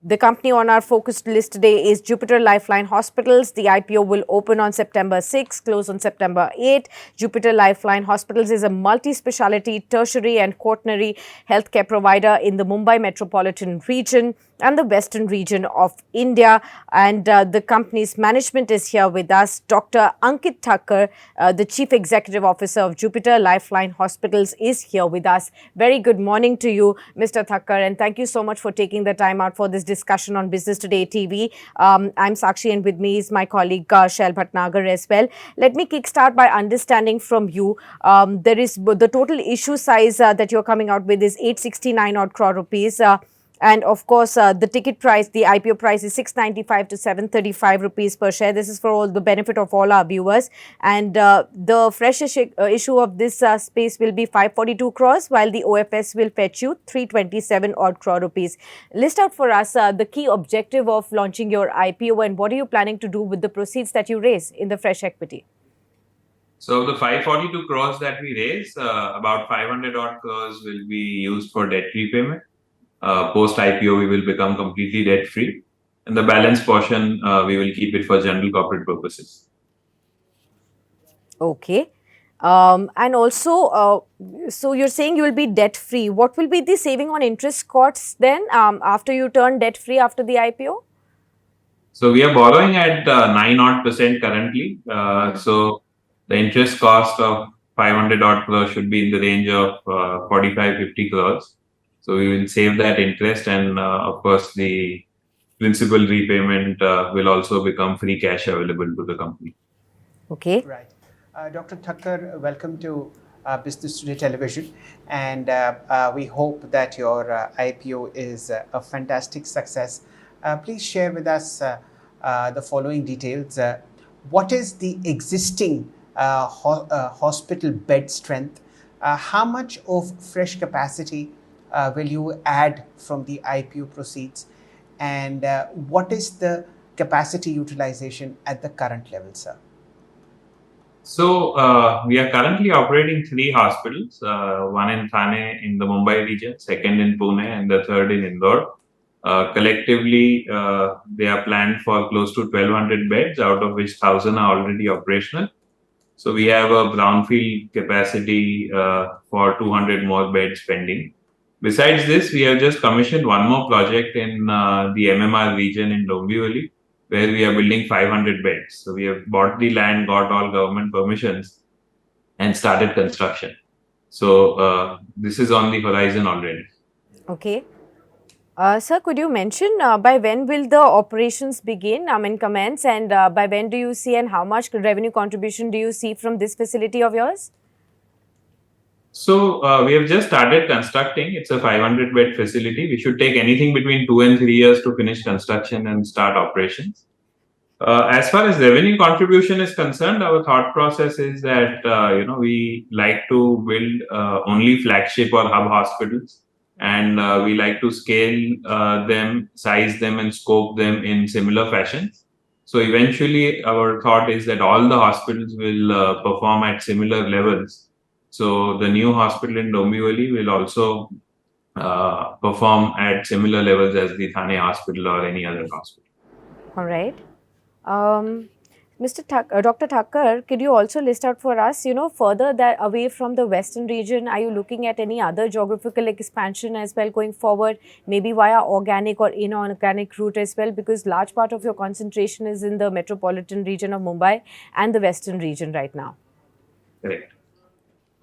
The company on our focused list today is Jupiter Lifeline Hospitals. The IPO will open on September 6, close on September 8. Jupiter Lifeline Hospitals is a multi-speciality, tertiary and quaternary healthcare provider in the Mumbai metropolitan region and the western region of India. And the company's management is here with us. Dr. Ankit Thakker, the Chief Executive Officer of Jupiter Lifeline Hospitals, is here with us. Very good morning to you, Mr. Thakker, and thank you so much for taking the time out for this discussion on Business Today TV. I'm Sakshi, and with me is my colleague Shail Bhatnagar as well. Let me kickstart by understanding from you. There is the total issue size that you're coming out with is 869 odd crore rupees. And of course, the ticket price, the IPO price is 695 to 735 rupees per share. This is for all the benefit of all our viewers. And the fresh issue of this space will be 542 crores, while the OFS will fetch you 327 odd crore rupees. List out for us the key objective of launching your IPO, and what are you planning to do with the proceeds that you raise in the fresh equity? So the 542 crores that we raise, about 500 odd crores will be used for debt repayment. Post IPO, we will become completely debt free, and the balance portion we will keep it for general corporate purposes. Okay. And also, so you're saying you will be debt free. What will be the saving on interest costs then after you turn debt free after the IPO? So we are borrowing at 9 odd % currently. So the interest cost of 500 odd crores should be in the range of 45-50 crores. So we will save that interest, and of course the principal repayment will also become free cash available to the company. Okay. Right. Dr. Thakker, welcome to Business Today Television, and we hope that your IPO is a fantastic success. Please share with us the following details. What is the existing hospital bed strength? How much of fresh capacity will you add from the IPO proceeds, and what is the capacity utilization at the current level, sir? So we are currently operating 3 hospitals, one in Thane in the Mumbai region, second in Pune, and the third in Indore. Collectively, they are planned for close to 1,200 beds, out of which 1,000 are already operational. So we have a brownfield capacity for 200 more beds pending. Besides this, we have just commissioned one more project in the MMR region in Dombivli, where we are building 500 beds. So we have bought the land, got all government permissions, and started construction. So this is on the horizon already. Okay. Sir, could you mention by when will the operations begin, commence, and by when do you see, and how much revenue contribution do you see from this facility of yours? So we have just started constructing. It's a 500 bed facility. We should take anything between 2 and 3 years to finish construction and start operations. As far as revenue contribution is concerned, our thought process is that we like to build only flagship or hub hospitals, and we like to scale them, size them, and scope them in similar fashions. So eventually, our thought is that all the hospitals will perform at similar levels. So the new hospital in Dombivli will also perform at similar levels as the Thane hospital or any other hospital. All right. Dr. Thakker, could you also list out for us, further that away from the western region, are you looking at any other geographical expansion as well going forward, maybe via organic or inorganic route as well, because large part of your concentration is in the metropolitan region of Mumbai and the western region right now? Correct.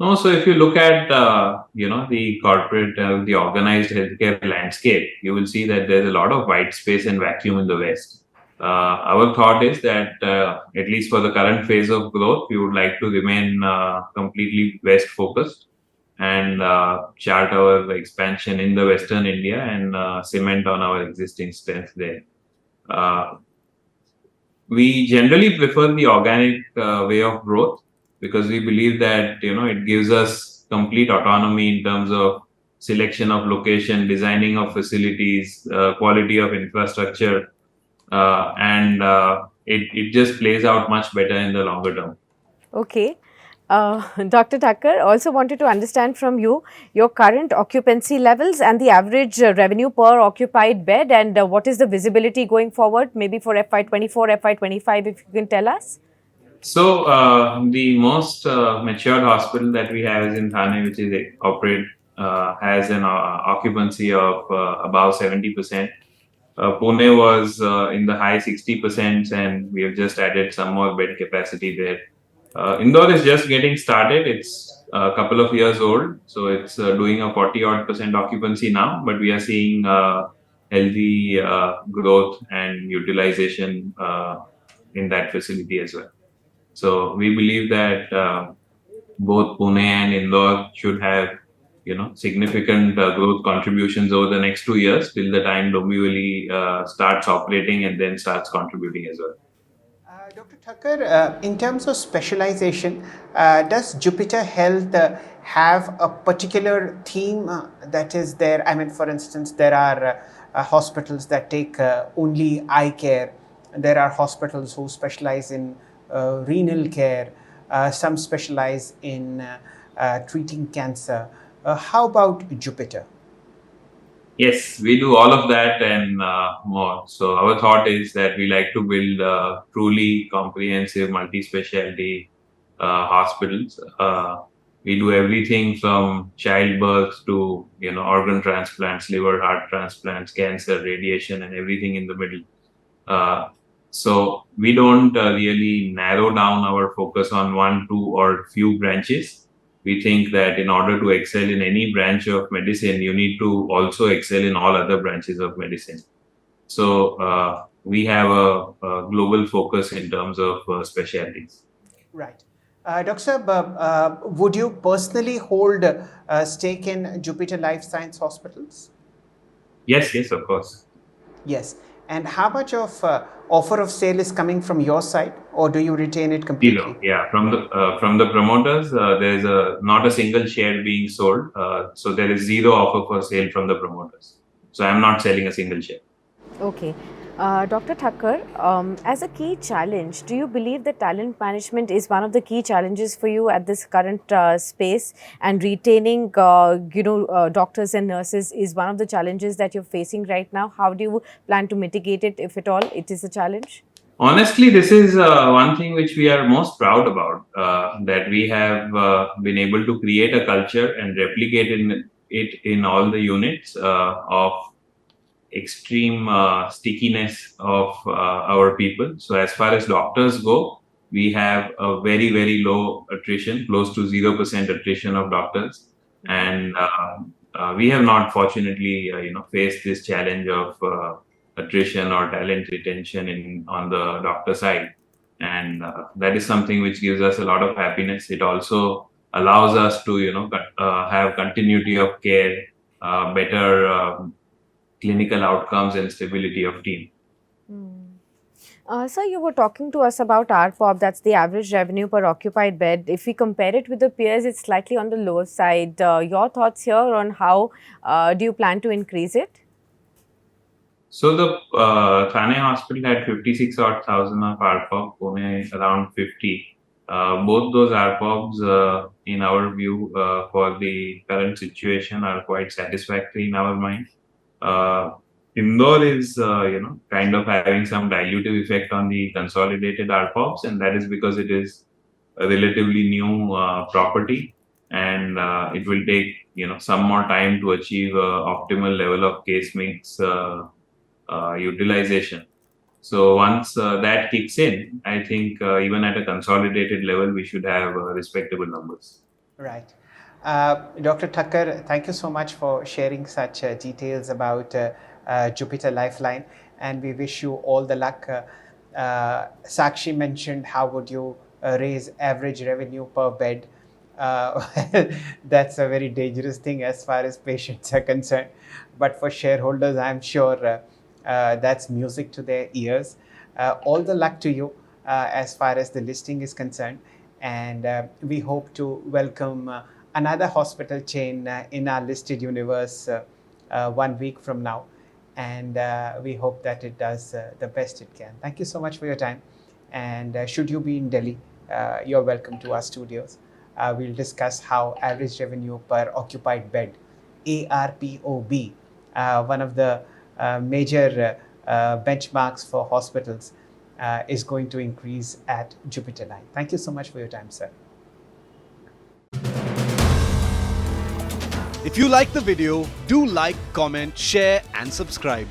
No, so if you look at the corporate, the organized healthcare landscape, you will see that there's a lot of white space and vacuum in the West. Our thought is that at least for the current phase of growth, we would like to remain completely West focused and chart our expansion in the Western India and cement on our existing strength there. We generally prefer the organic way of growth, because we believe that it gives us complete autonomy in terms of selection of location, designing of facilities, quality of infrastructure, and it just plays out much better in the longer term. Okay. Dr. Thakker, also wanted to understand from you your current occupancy levels and the average revenue per occupied bed, and what is the visibility going forward, maybe for FY24, FY25, if you can tell us? So the most matured hospital that we have is in Thane, which is has an occupancy of above 70%. Pune was in the high 60%, and we have just added some more bed capacity there. Indore is just getting started. It's a couple of years old, so it's doing a 40 odd percent occupancy now, but we are seeing healthy growth and utilization in that facility as well. So we believe that both Pune and Indore should have, significant growth contributions over the next 2 years till the time Dombivli starts operating and then starts contributing as well. Dr. Thakker, in terms of specialization, does Jupiter Health have a particular theme that is there? I mean, for instance, there are hospitals that take only eye care. There are hospitals who specialize in renal care. Some specialize in treating cancer. How about Jupiter? Yes, we do all of that and more. So our thought is that we like to build truly comprehensive multi-specialty hospitals. We do everything from childbirth to organ transplants, liver, heart transplants, cancer, radiation, and everything in the middle. So we don't really narrow down our focus on one, two, or few branches. We think that in order to excel in any branch of medicine, you need to also excel in all other branches of medicine. So we have a global focus in terms of specialties. Right. Dr. Would you personally hold a stake in Jupiter Life Science Hospitals? Yes, of course. Yes. And how much of offer of sale is coming from your side, or do you retain it completely? Zero. Yeah, from the promoters, there is not a single share being sold. So there is zero offer for sale from the promoters. So I'm not selling a single share. Okay. Dr. Thakker, as a key challenge, do you believe that talent management is one of the key challenges for you at this current space, and retaining, doctors and nurses is one of the challenges that you're facing right now? How do you plan to mitigate it, if at all it is a challenge? Honestly, this is one thing which we are most proud about, that we have been able to create a culture and replicate it in all the units of extreme stickiness of our people. So as far as doctors go, we have a very, very low attrition, close to 0% attrition of doctors. And we have not fortunately, faced this challenge of attrition or talent retention on the doctor side. And that is something which gives us a lot of happiness. It also allows us to, have continuity of care, better clinical outcomes and stability of team. Sir, you were talking to us about RPOB, that's the average revenue per occupied bed. If we compare it with the peers, it's slightly on the lower side. Your thoughts here on how do you plan to increase it? So the Thane hospital had 56 odd thousand of RPOB, Pune around 50. Both those RPOBs, in our view, for the current situation, are quite satisfactory in our mind. Indore is, kind of having some dilutive effect on the consolidated RPOBs, and that is because it is a relatively new property, and it will take, some more time to achieve optimal level of case mix utilization. So once that kicks in, I think even at a consolidated level, we should have respectable numbers. Right. Dr. Thakker, thank you so much for sharing such details about Jupiter Lifeline, and we wish you all the luck. Sakshi mentioned how would you raise average revenue per bed. That's a very dangerous thing as far as patients are concerned. But for shareholders, I'm sure that's music to their ears. All the luck to you as far as the listing is concerned. And we hope to welcome another hospital chain in our listed universe 1 week from now. And we hope that it does the best it can. Thank you so much for your time. And should you be in Delhi, you're welcome to our studios. we'll discuss how average revenue per occupied bed, ARPOB, one of the major benchmarks for hospitals, is going to increase at Jupiter Line. Thank you so much for your time, sir. If you like the video, do like, comment, share and subscribe.